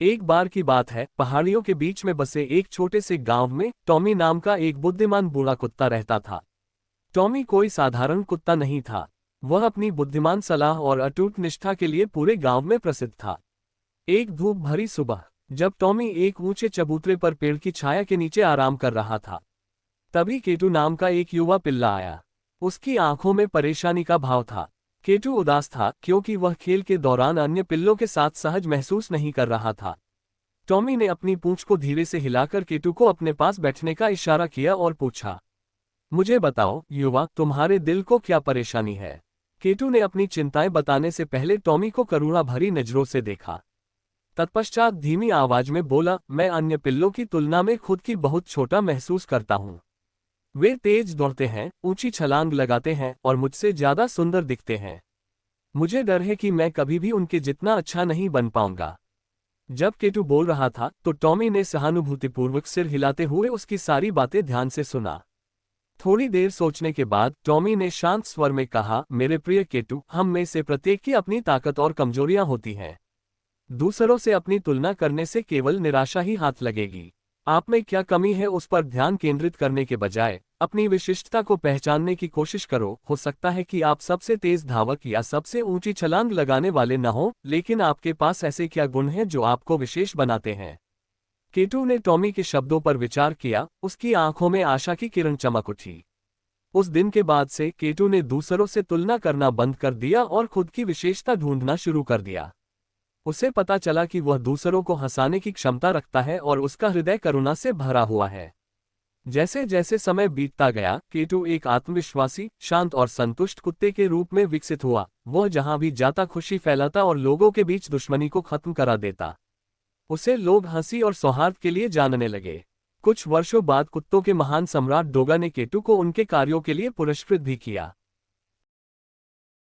एक बार की बात है, पहाड़ियों के बीच में बसे एक छोटे से गांव में टॉमी नाम का एक बुद्धिमान बूढ़ा कुत्ता रहता था। टॉमी कोई साधारण कुत्ता नहीं था। वह अपनी बुद्धिमान सलाह और अटूट निष्ठा के लिए पूरे गांव में प्रसिद्ध था। एक धूप भरी सुबह, जब टॉमी एक ऊंचे चबूतरे पर पेड़ की छाया के नीचे आराम कर रहा था, तभी केटू नाम का एक युवा पिल्ला आया। उसकी आंखों में परेशानी का भाव था। केटू उदास था क्योंकि वह खेल के दौरान अन्य पिल्लों के साथ सहज महसूस नहीं कर रहा था। टॉमी ने अपनी पूंछ को धीरे से हिलाकर केटू को अपने पास बैठने का इशारा किया और पूछा, मुझे बताओ युवा, तुम्हारे दिल को क्या परेशानी है? केटू ने अपनी चिंताएं बताने से पहले टॉमी को करुणा भरी नजरों से देखा। तत्पश्चात धीमी आवाज में बोला, मैं अन्य पिल्लों की तुलना में खुद की बहुत छोटा महसूस करता हूँ। वे तेज दौड़ते हैं, ऊंची छलांग लगाते हैं और मुझसे ज्यादा सुंदर दिखते हैं। मुझे डर है कि मैं कभी भी उनके जितना अच्छा नहीं बन पाऊंगा। जब केटू बोल रहा था तो टॉमी ने सहानुभूतिपूर्वक सिर हिलाते हुए उसकी सारी बातें ध्यान से सुना। थोड़ी देर सोचने के बाद टॉमी ने शांत स्वर में कहा, मेरे प्रिय केटू, हम में से प्रत्येक की अपनी ताकत और कमजोरियां होती हैं। दूसरों से अपनी तुलना करने से केवल निराशा ही हाथ लगेगी। आप में क्या कमी है उस पर ध्यान केंद्रित करने के बजाय अपनी विशिष्टता को पहचानने की कोशिश करो। हो सकता है कि आप सबसे तेज धावक या सबसे ऊंची छलांग लगाने वाले न हो, लेकिन आपके पास ऐसे क्या गुण हैं जो आपको विशेष बनाते हैं? केटू ने टॉमी के शब्दों पर विचार किया। उसकी आंखों में आशा की किरण चमक उठी। उस दिन के बाद से केटू ने दूसरों से तुलना करना बंद कर दिया और खुद की विशेषता ढूंढना शुरू कर दिया। उसे पता चला कि वह दूसरों को हंसाने की क्षमता रखता है और उसका हृदय करुणा से भरा हुआ है। जैसे जैसे समय बीतता गया, केटू एक आत्मविश्वासी, शांत और संतुष्ट कुत्ते के रूप में विकसित हुआ। वह जहां भी जाता खुशी फैलाता और लोगों के बीच दुश्मनी को खत्म करा देता। उसे लोग हंसी और सौहार्द के लिए जानने लगे। कुछ वर्षों बाद कुत्तों के महान सम्राट डोगा ने केटू को उनके कार्यों के लिए पुरस्कृत भी किया।